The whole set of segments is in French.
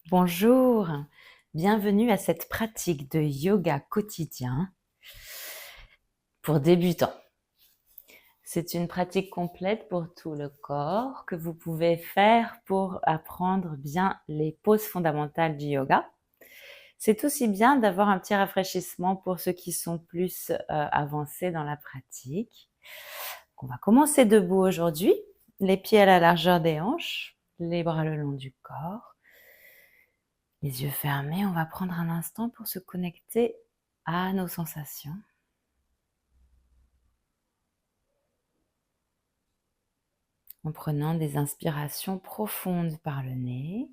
Bonjour, bienvenue à cette pratique de yoga quotidien pour débutants. C'est une pratique complète pour tout le corps que vous pouvez faire pour apprendre bien les poses fondamentales du yoga. C'est aussi bien d'avoir un petit rafraîchissement pour ceux qui sont plus avancés dans la pratique. On va commencer debout aujourd'hui, les pieds à la largeur des hanches, les bras le long du corps. Les yeux fermés, on va prendre un instant pour se connecter à nos sensations. En prenant des inspirations profondes par le nez.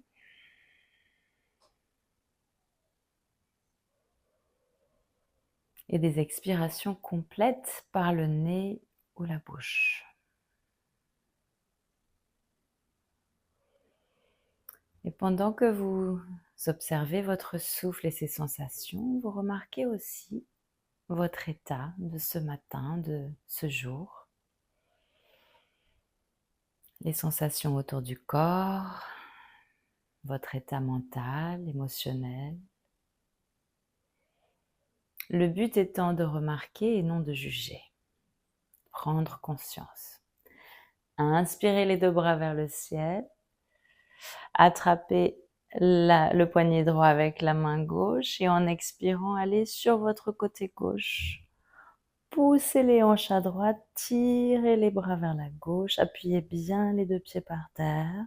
Et des expirations complètes par le nez ou la bouche. Et pendant que vous observez votre souffle et ses sensations, vous remarquez aussi votre état de ce matin, de ce jour. Les sensations autour du corps, votre état mental, émotionnel. Le but étant de remarquer et non de juger. Prendre conscience. Inspirez les deux bras vers le ciel. Attrapez le poignet droit avec la main gauche et en expirant, allez sur votre côté gauche. Poussez les hanches à droite, tirez les bras vers la gauche, appuyez bien les deux pieds par terre.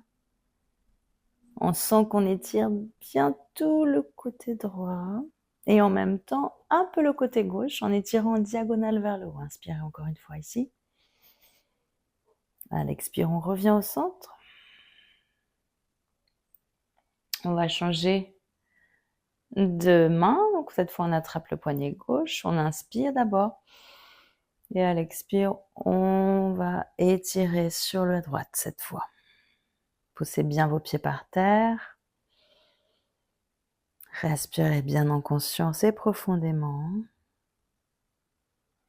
On sent qu'on étire bien tout le côté droit et en même temps un peu le côté gauche en étirant en diagonale vers le haut. Inspirez encore une fois ici. À l'expire, on revient au centre. On va changer de main. Donc cette fois, on attrape le poignet gauche. On inspire d'abord. Et à l'expire, on va étirer sur la droite cette fois. Poussez bien vos pieds par terre. Respirez bien en conscience et profondément.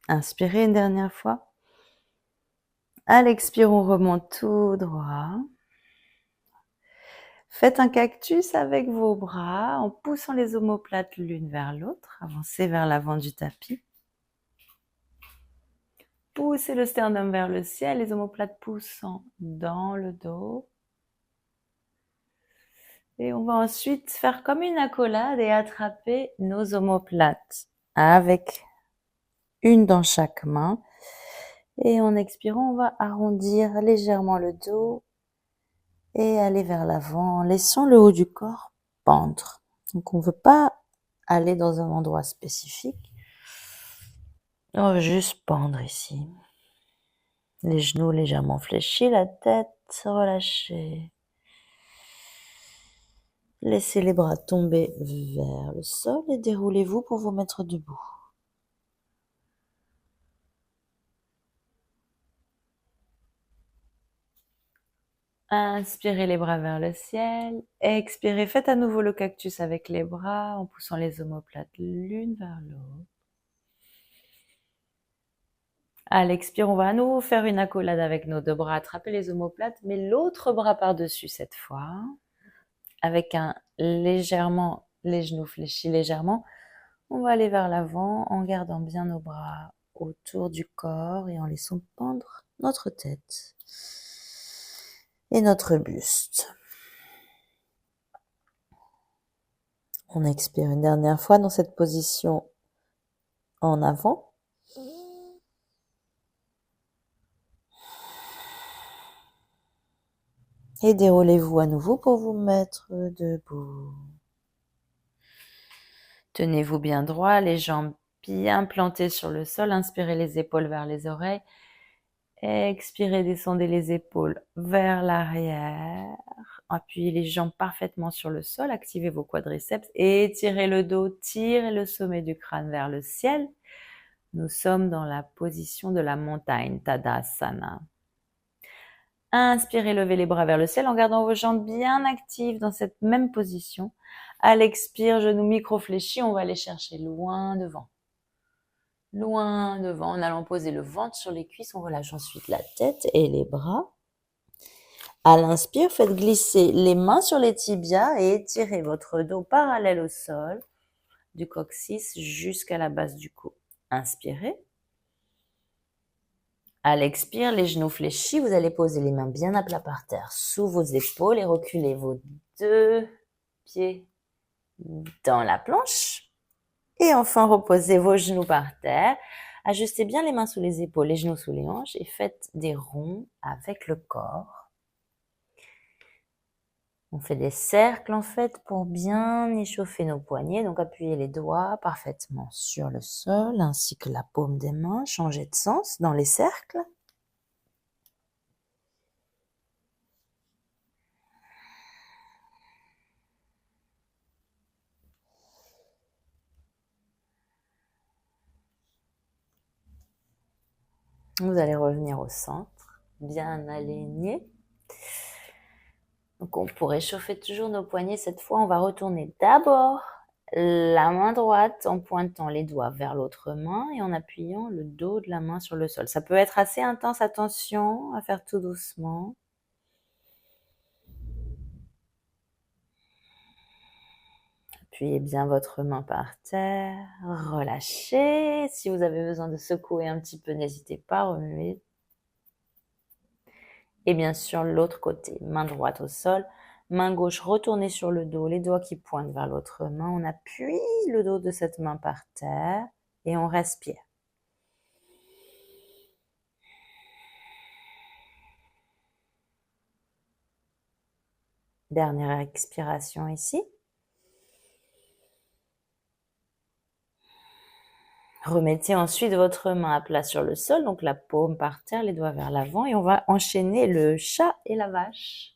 Inspirez une dernière fois. À l'expire, on remonte tout droit. Faites un cactus avec vos bras en poussant les omoplates l'une vers l'autre. Avancez vers l'avant du tapis. Poussez le sternum vers le ciel, les omoplates poussant dans le dos. Et on va ensuite faire comme une accolade et attraper nos omoplates avec une dans chaque main. Et en expirant, on va arrondir légèrement le dos et aller vers l'avant en laissant le haut du corps pendre. Donc on ne veut pas aller dans un endroit spécifique. On veut juste pendre ici. Les genoux légèrement fléchis, la tête relâchée. Laissez les bras tomber vers le sol et déroulez-vous pour vous mettre debout. Inspirez les bras vers le ciel. Expirez, faites à nouveau le cactus avec les bras en poussant les omoplates l'une vers l'autre. À l'expire, on va à nouveau faire une accolade avec nos deux bras, attraper les omoplates, mais l'autre bras par-dessus cette fois. Avec légèrement les genoux fléchis légèrement, on va aller vers l'avant en gardant bien nos bras autour du corps et en laissant pendre notre tête et notre buste. On expire une dernière fois dans cette position en avant. Et déroulez-vous à nouveau pour vous mettre debout. Tenez-vous bien droit, les jambes bien plantées sur le sol. Inspirez les épaules vers les oreilles. Expirez, descendez les épaules vers l'arrière. Appuyez les jambes parfaitement sur le sol. Activez vos quadriceps. Étirez le dos, tirez le sommet du crâne vers le ciel. Nous sommes dans la position de la montagne, Tadasana. Inspirez, levez les bras vers le ciel en gardant vos jambes bien actives dans cette même position. À l'expire, genoux micro-fléchis, on va aller chercher loin devant. Loin devant, en allant poser le ventre sur les cuisses, on relâche ensuite la tête et les bras. À l'inspire, faites glisser les mains sur les tibias et étirez votre dos parallèle au sol, du coccyx jusqu'à la base du cou. Inspirez. À l'expire, les genoux fléchis, vous allez poser les mains bien à plat par terre sous vos épaules et reculer vos 2 pieds dans la planche. Et enfin, reposez vos genoux par terre. Ajustez bien les mains sous les épaules, les genoux sous les hanches et faites des ronds avec le corps. On fait des cercles en fait pour bien échauffer nos poignets. Donc appuyez les doigts parfaitement sur le sol ainsi que la paume des mains. Changez de sens dans les cercles. Vous allez revenir au centre, bien aligné. Donc pour réchauffer toujours nos poignets, cette fois on va retourner d'abord la main droite en pointant les doigts vers l'autre main et en appuyant le dos de la main sur le sol. Ça peut être assez intense, attention à faire tout doucement. Appuyez bien votre main par terre, relâchez. Si vous avez besoin de secouer un petit peu, n'hésitez pas, remuez. Et bien sûr, l'autre côté, main droite au sol, main gauche retournée sur le dos, les doigts qui pointent vers l'autre main. On appuie le dos de cette main par terre et on respire. Dernière expiration ici. Remettez ensuite votre main à plat sur le sol, donc la paume par terre, les doigts vers l'avant et on va enchaîner le chat et la vache.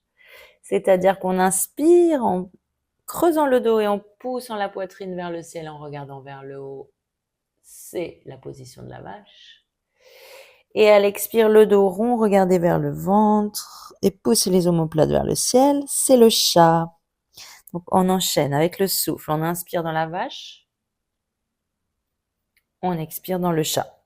C'est-à-dire qu'on inspire en creusant le dos et en poussant la poitrine vers le ciel en regardant vers le haut. C'est la position de la vache. Et à l'expire, le dos rond, regardez vers le ventre et poussez les omoplates vers le ciel. C'est le chat. Donc on enchaîne avec le souffle. On inspire dans la vache. On expire dans le chat.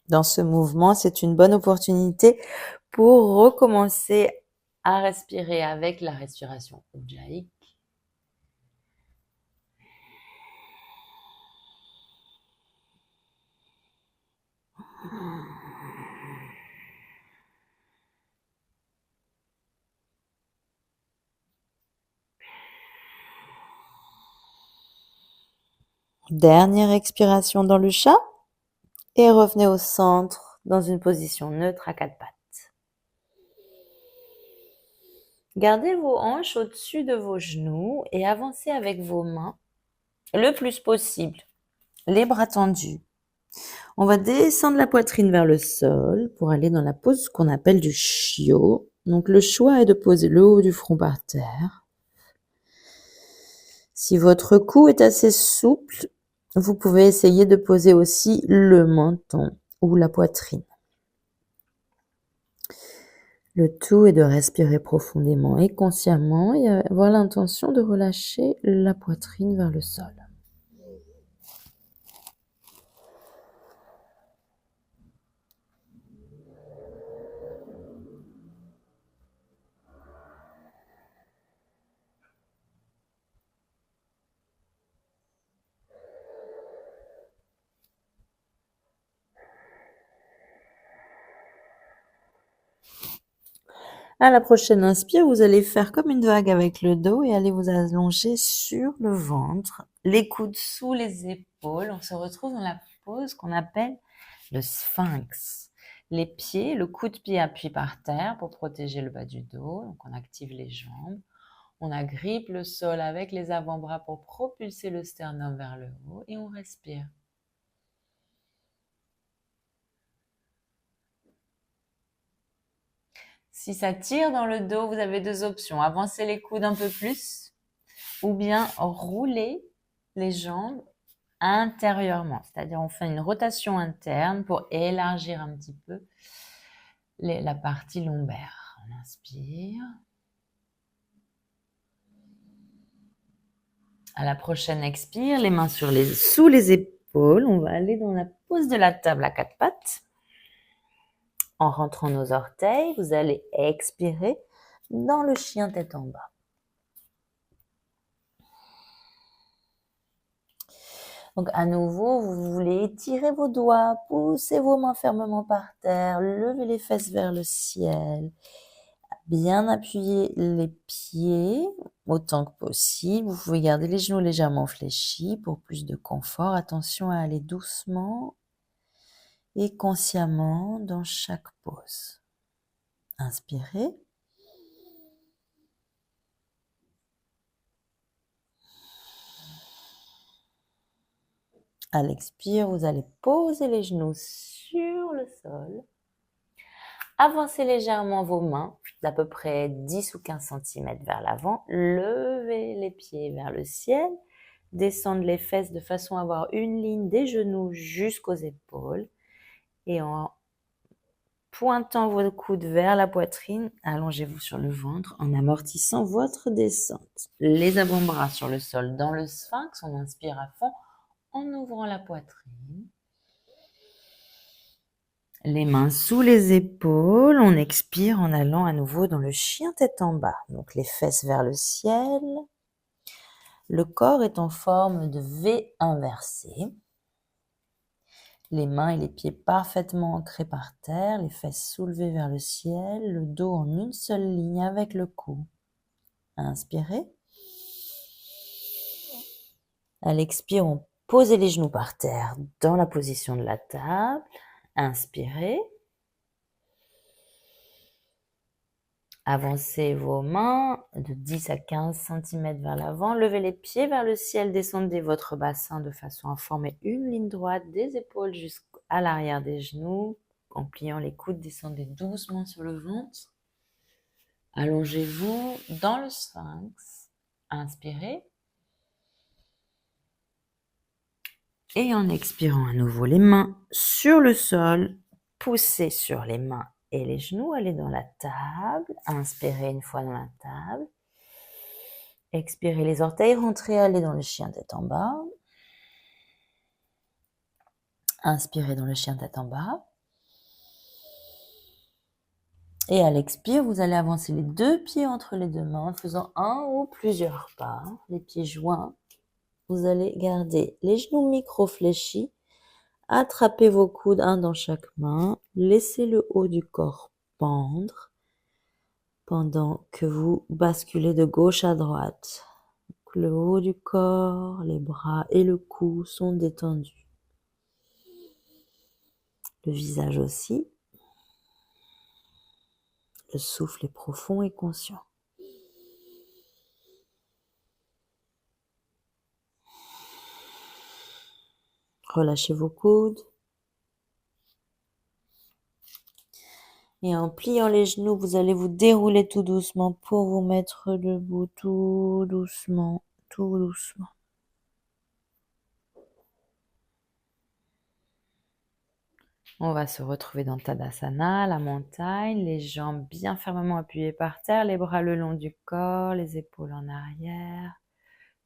Dans ce mouvement, c'est une bonne opportunité pour recommencer à respirer avec la respiration Ujjayi. Dernière expiration dans le chat et revenez au centre dans une position neutre à 4 pattes. Gardez vos hanches au-dessus de vos genoux et avancez avec vos mains le plus possible, les bras tendus. On va descendre la poitrine vers le sol pour aller dans la pose qu'on appelle du chiot. Donc le choix est de poser le haut du front par terre. Si votre cou est assez souple, vous pouvez essayer de poser aussi le menton ou la poitrine. Le tout est de respirer profondément et consciemment et avoir l'intention de relâcher la poitrine vers le sol. À la prochaine inspire, vous allez faire comme une vague avec le dos et allez vous allonger sur le ventre, les coudes sous les épaules. On se retrouve dans la pose qu'on appelle le sphinx. Les pieds, le coup de pied appuie par terre pour protéger le bas du dos. Donc on active les jambes. On agrippe le sol avec les avant-bras pour propulser le sternum vers le haut et on respire. Si ça tire dans le dos, vous avez deux options. Avancez les coudes un peu plus ou bien rouler les jambes intérieurement. C'est-à-dire on fait une rotation interne pour élargir un petit peu la partie lombaire. On inspire. À la prochaine expire, les mains sous les épaules. On va aller dans la pose de la table à quatre pattes. En rentrant nos orteils, vous allez expirer dans le chien tête en bas. Donc à nouveau, vous voulez étirer vos doigts, pousser vos mains fermement par terre, lever les fesses vers le ciel, bien appuyer les pieds autant que possible. Vous pouvez garder les genoux légèrement fléchis pour plus de confort. Attention à aller doucement et consciemment dans chaque pose. Inspirez. À l'expire, vous allez poser les genoux sur le sol. Avancez légèrement vos mains d'à peu près 10 ou 15 cm vers l'avant. Levez les pieds vers le ciel. Descendre les fesses de façon à avoir une ligne des genoux jusqu'aux épaules. Et en pointant vos coudes vers la poitrine, allongez-vous sur le ventre en amortissant votre descente. Les avant-bras sur le sol dans le sphinx. On inspire à fond en ouvrant la poitrine. Les mains sous les épaules, on expire en allant à nouveau dans le chien tête en bas. Donc les fesses vers le ciel. Le corps est en forme de V inversé. Les mains et les pieds parfaitement ancrés par terre, les fesses soulevées vers le ciel, le dos en une seule ligne avec le cou. Inspirez. À l'expire, on pose les genoux par terre dans la position de la table. Inspirez. Avancez vos mains de 10 à 15 cm vers l'avant. Levez les pieds vers le ciel. Descendez votre bassin de façon à former une ligne droite des épaules jusqu'à l'arrière des genoux. En pliant les coudes, descendez doucement sur le ventre. Allongez-vous dans le sphinx. Inspirez. Et en expirant à nouveau, les mains sur le sol. Poussez sur les mains et les genoux, allez dans la table. Inspirez une fois dans la table. Expirez les orteils, rentrez, allez dans le chien tête en bas. Inspirez dans le chien tête en bas. Et à l'expire, vous allez avancer les deux pieds entre les deux mains en faisant un ou plusieurs pas, les pieds joints. Vous allez garder les genoux micro-fléchis. Attrapez vos coudes, un dans chaque main. Laissez le haut du corps pendre pendant que vous basculez de gauche à droite. Le haut du corps, les bras et le cou sont détendus. Le visage aussi. Le souffle est profond et conscient. Relâchez vos coudes. Et en pliant les genoux, vous allez vous dérouler tout doucement pour vous mettre debout tout doucement, tout doucement. On va se retrouver dans Tadasana, la montagne, les jambes bien fermement appuyées par terre, les bras le long du corps, les épaules en arrière,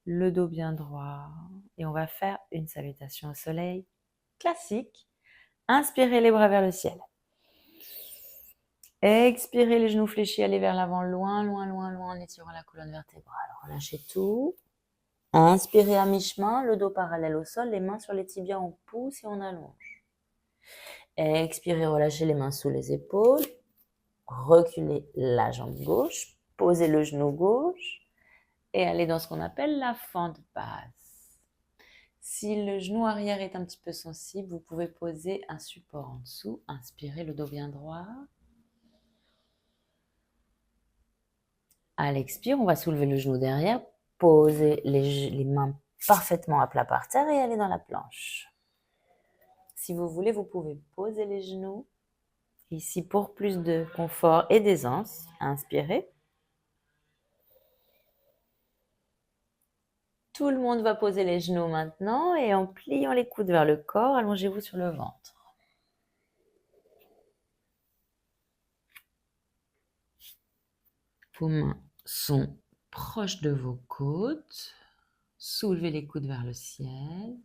le dos bien droit. Et on va faire une salutation au soleil classique. Inspirez les bras vers le ciel. Expirez les genoux fléchis, allez vers l'avant, loin, loin, loin, loin, en étirant la colonne vertébrale. Relâchez tout. Inspirez à mi-chemin, le dos parallèle au sol, les mains sur les tibias, on pousse et on allonge. Expirez, relâchez les mains sous les épaules. Reculez la jambe gauche, posez le genou gauche et allez dans ce qu'on appelle la fente basse. Si le genou arrière est un petit peu sensible, vous pouvez poser un support en dessous. Inspirez, le dos bien droit. À l'expire, on va soulever le genou derrière, poser les mains parfaitement à plat par terre et aller dans la planche. Si vous voulez, vous pouvez poser les genoux. Ici, pour plus de confort et d'aisance, inspirez. Tout le monde va poser les genoux maintenant et en pliant les coudes vers le corps, allongez-vous sur le ventre. Vos mains sont proches de vos côtes. Soulevez les coudes vers le ciel.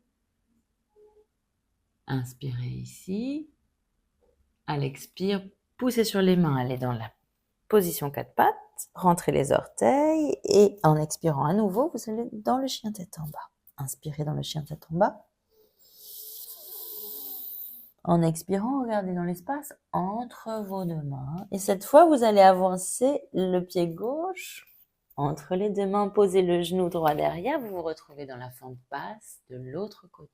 Inspirez ici. À l'expire, poussez sur les mains, allez dans la position 4 pattes, rentrez les orteils et en expirant à nouveau, vous allez dans le chien tête en bas. Inspirez dans le chien tête en bas. En expirant, regardez dans l'espace entre vos deux mains. Et cette fois, vous allez avancer le pied gauche entre les deux mains, posez le genou droit derrière, vous vous retrouvez dans la fente basse de l'autre côté.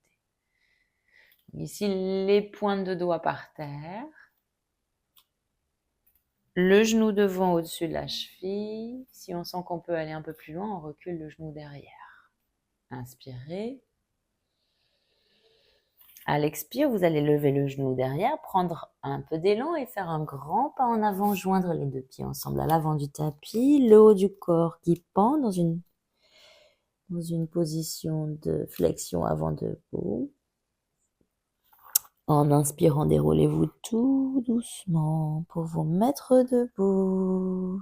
Ici, les pointes de doigts par terre. Le genou devant au-dessus de la cheville. Si on sent qu'on peut aller un peu plus loin, on recule le genou derrière. Inspirez. À l'expire, vous allez lever le genou derrière, prendre un peu d'élan et faire un grand pas en avant, joindre les deux pieds ensemble à l'avant du tapis, le haut du corps qui pend dans une position de flexion avant debout. En inspirant, déroulez-vous tout doucement pour vous mettre debout.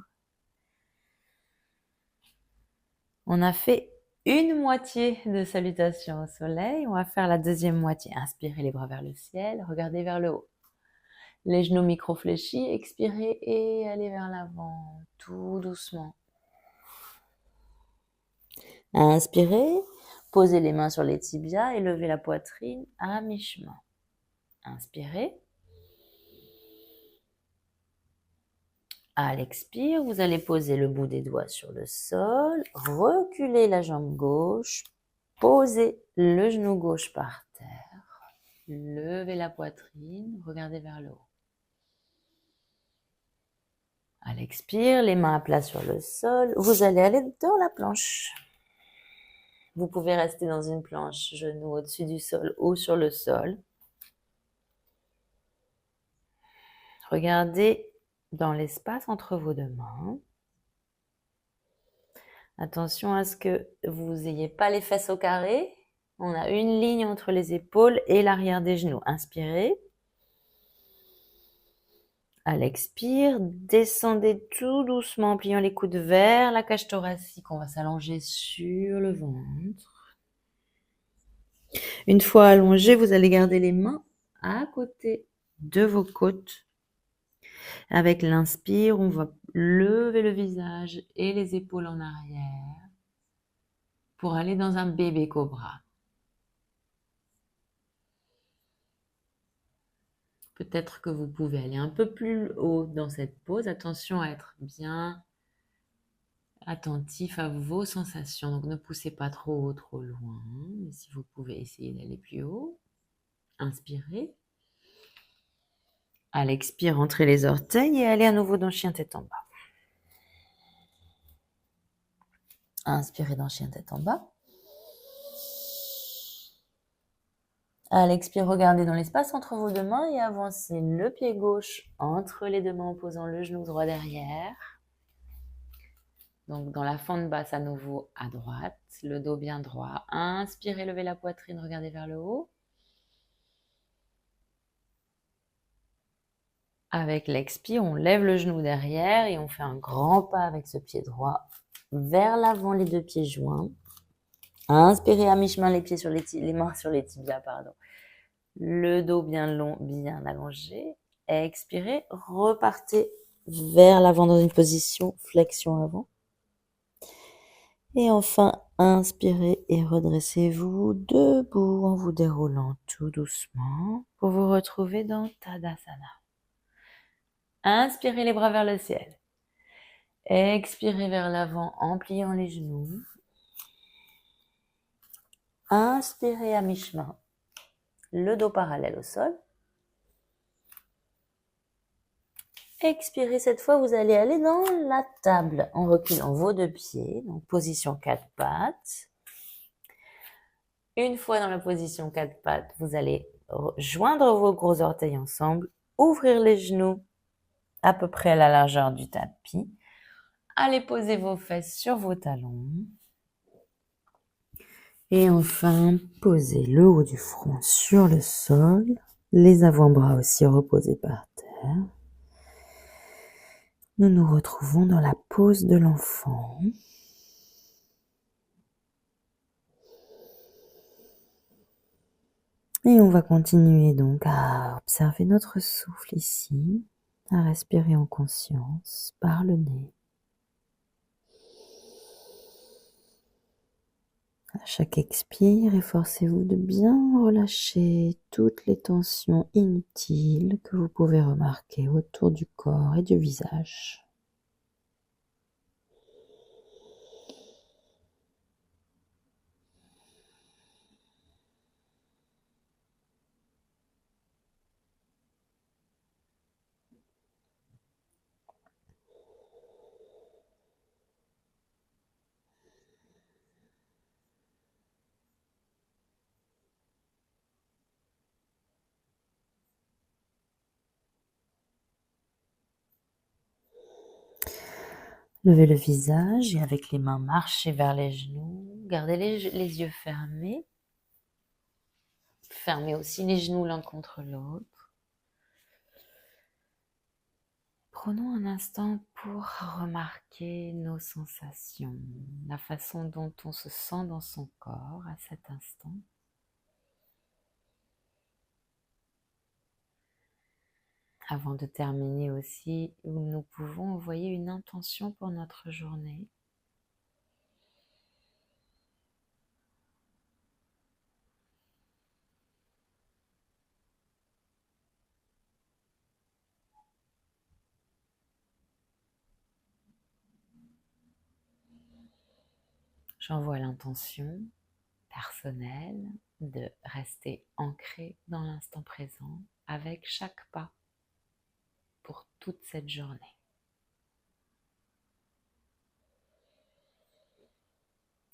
On a fait une moitié de salutation au soleil. On va faire la deuxième moitié. Inspirez les bras vers le ciel, regardez vers le haut. Les genoux micro-fléchis, expirez et allez vers l'avant, tout doucement. Inspirez, posez les mains sur les tibias et levez la poitrine à mi-chemin. Inspirez. À l'expire, vous allez poser le bout des doigts sur le sol, reculer la jambe gauche, posez le genou gauche par terre, levez la poitrine, regardez vers le haut. À l'expire, les mains à plat sur le sol, vous allez aller dans la planche. Vous pouvez rester dans une planche, genoux au-dessus du sol ou sur le sol. Regardez dans l'espace entre vos deux mains. Attention à ce que vous n'ayez pas les fesses au carré. On a une ligne entre les épaules et l'arrière des genoux. Inspirez. À l'expire, descendez tout doucement en pliant les coudes vers la cage thoracique. On va s'allonger sur le ventre. Une fois allongé, vous allez garder les mains à côté de vos côtes. Avec l'inspire, on va lever le visage et les épaules en arrière pour aller dans un bébé cobra. Peut-être que vous pouvez aller un peu plus haut dans cette pose. Attention à être bien attentif à vos sensations. Donc ne poussez pas trop haut, trop loin. Mais si vous pouvez essayer d'aller plus haut, inspirez. À l'expire, rentrez les orteils et allez à nouveau dans chien tête en bas. Inspirez dans chien tête en bas. À l'expire, regardez dans l'espace entre vos deux mains et avancez le pied gauche entre les deux mains en posant le genou droit derrière. Donc dans la fente basse à nouveau à droite, le dos bien droit. Inspirez, levez la poitrine, regardez vers le haut. Avec l'expire, on lève le genou derrière et on fait un grand pas avec ce pied droit vers l'avant, les deux pieds joints. Inspirez à mi-chemin, les mains sur les tibias, pardon. Le dos bien long, bien allongé. Expirez, repartez vers l'avant dans une position flexion avant. Et enfin, inspirez et redressez-vous debout en vous déroulant tout doucement pour vous retrouver dans Tadasana. Inspirez les bras vers le ciel. Expirez vers l'avant en pliant les genoux. Inspirez à mi-chemin, le dos parallèle au sol. Expirez, cette fois, vous allez aller dans la table en reculant vos deux pieds, donc position 4 pattes. Une fois dans la position 4 pattes, vous allez joindre vos gros orteils ensemble, ouvrir les genoux à peu près à la largeur du tapis. Allez poser vos fesses sur vos talons. Et enfin, posez le haut du front sur le sol, les avant-bras aussi reposés par terre. Nous nous retrouvons dans la pose de l'enfant. Et on va continuer donc à observer notre souffle ici, à respirer en conscience par le nez. À chaque expire, efforcez-vous de bien relâcher toutes les tensions inutiles que vous pouvez remarquer autour du corps et du visage. Levez le visage et avec les mains marchez vers les genoux. Gardez les yeux fermés. Fermez aussi les genoux l'un contre l'autre. Prenons un instant pour remarquer nos sensations, la façon dont on se sent dans son corps à cet instant. Avant de terminer aussi, nous pouvons envoyer une intention pour notre journée. J'envoie l'intention personnelle de rester ancré dans l'instant présent avec chaque pas pour toute cette journée.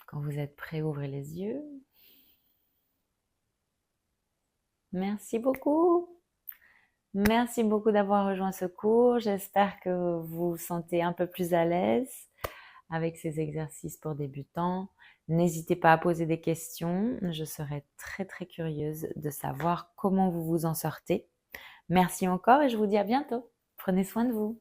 Quand vous êtes prêt, ouvrez les yeux. Merci beaucoup. Merci beaucoup d'avoir rejoint ce cours. J'espère que vous vous sentez un peu plus à l'aise avec ces exercices pour débutants. N'hésitez pas à poser des questions. Je serai très très curieuse de savoir comment vous vous en sortez. Merci encore et je vous dis à bientôt. Prenez soin de vous.